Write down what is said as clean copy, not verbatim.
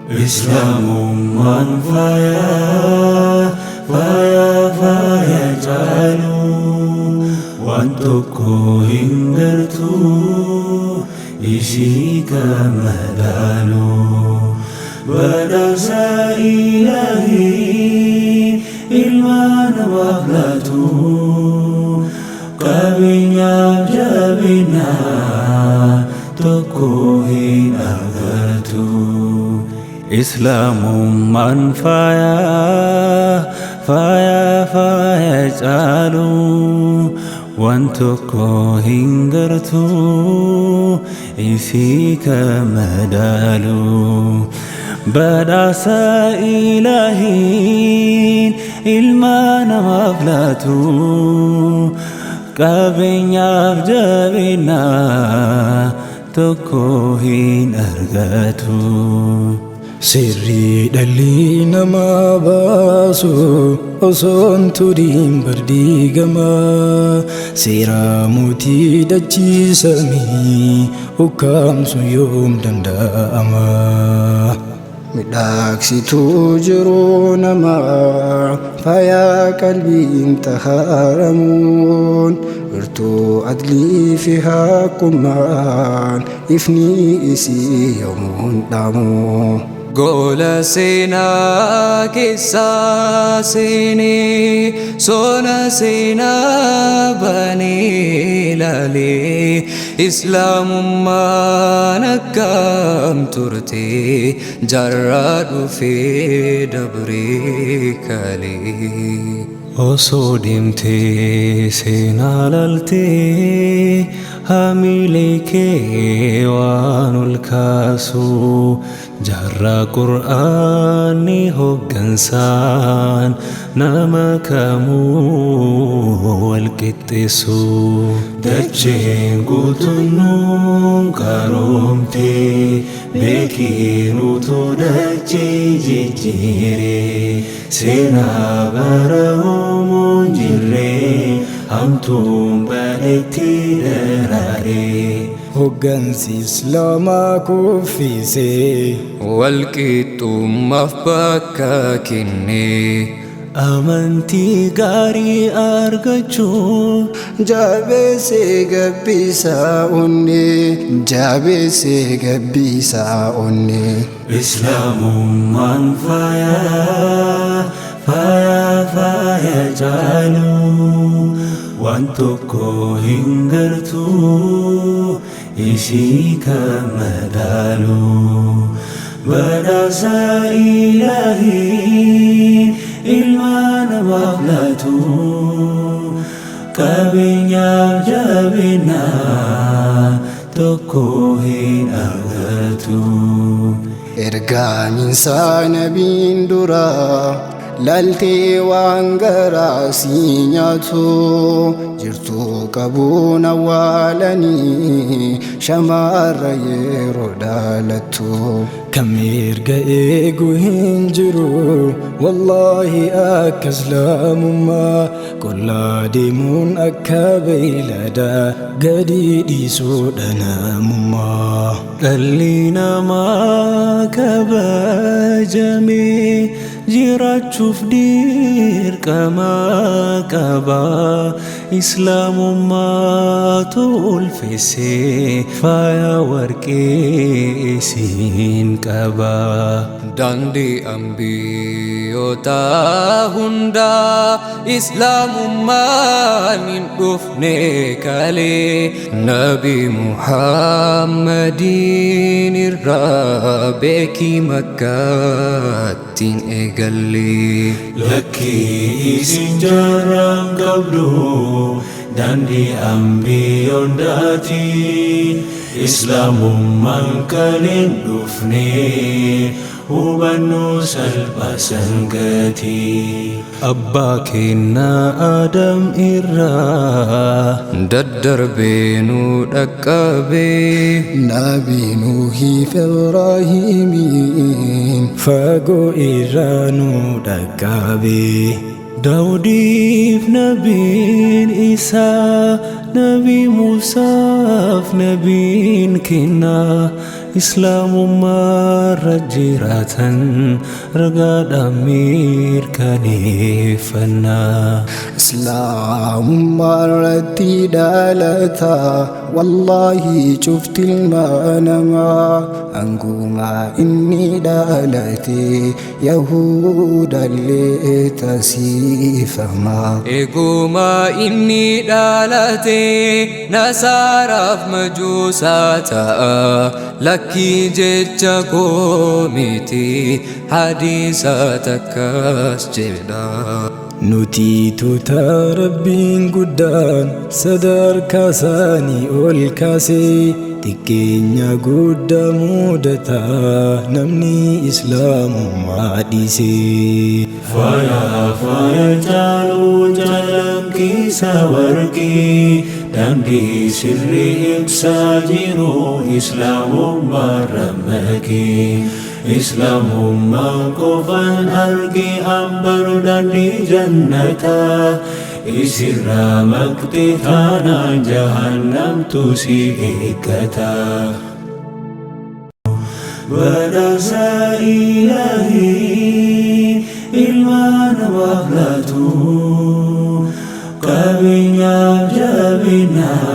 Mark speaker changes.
Speaker 1: Islaamummaan faaya caalu waan tokko hin gartu ishii kama laalu badhaasa Ilaahii ilma namaaf laatu qabeenyaaf jabina tokko hin argatu. Islaamummaan faaya caalu waan tokko hin gartu isii kama laalu badhaasa Ilaahiin ilma namaaf laatu qabeenyaaf jabina tokko hin argatu.
Speaker 2: Sirrii dhalli namaa baasu osoon turiin bardiigama seera mootii dachiisamii ukkaamsu yoom danda'ama. Midhaaksituu jiruu namaa faayaa qalbiin tahaaramuun irtuu adlii fi haqummaan ifni isii yoomuun dhaamu.
Speaker 3: Gola seenaa keessaa seenee sona seenaa banee laalee Islaamummaan akkam turte jaarraa dhufee dabree kalee.
Speaker 1: Osoo deemtee seenaa laaltee hamilee kee waan ol kaasu jaarraa Qur'aanni hoggansaan nama kamuu wal qixxeessu. Dacheen guutuun qaroomtee beekiin utuu dachee jijjiiree seenaa bara homoon jirree hamtuun bareetti daraaree.
Speaker 2: Hoggansi Islaamaa kuffisee
Speaker 3: walqixxummaaf bakka kennee
Speaker 1: amantii gaarii argachuun
Speaker 2: jabeessee gabbisaa onnee.
Speaker 1: Islaamummaan faaya caalu waan tokko hin gartu ishii kama laalu badhaasa Ilaahii ilma namaaf laatu qabeenyaaf jabina tokko hin argatu.
Speaker 2: Ergaamiinsaa nabiin duraa laaltee waan garaa si nyaatu jirtuu qabuun awwaalanii shamarra yeroo dhaalattu. Kan mirga eegu hin jiru wallaahi akka Islaamummaa qollaa deemuun akka beeyladaa gadi dhiisuudha namummaa.
Speaker 1: Dhalli namaa kabajamee jiraachuuf dirqama qaba. Islaamummaatu ulfeessee faaya warqee isiin qaba.
Speaker 3: Daandii ambiyootaa hundaa Islaamummaan hin dhufne kalee Nabi Muhammadiin irraa beekii Makkaattiin eegallee.
Speaker 1: Lakkii isin jaarraan qabdu daandii ambiyyoondaatiin Islaamummaan kan hin dhufne hubannoo salphaasan gatii.
Speaker 3: Abbaa keenyaa Adam irraa daddarbee nu dhaqqabee
Speaker 2: Nabi Nuuhii fi Ibraahimiin fagoo irraa nu dhaqqabee.
Speaker 1: Daawudiif nabiin Isaa, Nabi Muusaaf nabiin kennaa islaamummaa irra jiraatan ragaadhaan mirkaneeffannaa.
Speaker 2: islaamummaa irratti dhalata wallaahi cufti ilma namaa hangumaa inni dhalate yahudallee tasiifama.
Speaker 3: Eguma inni dhalate nasaaraaf majuusaa ta'a lakkii jecha koo miti hadiisa takkas jedha.
Speaker 2: Nuti tuuta rabbiin guddaan sadarkaa isaanii ol kaasee xiqqeenya guddaa mudataa namni islaamummaa dhiisee.
Speaker 1: Faaya caaluu calaqqisa warqii daandii sirrii ibsaa jiru islaamummaa rammaqee. islaamummaa qofaan argi hambaru daandii jannataa isirraa maqxee taanaan jahannamtu si eeggata. Badhaasa Ilaahii ilma namaaf laatu qabeenyaaf jabinaa.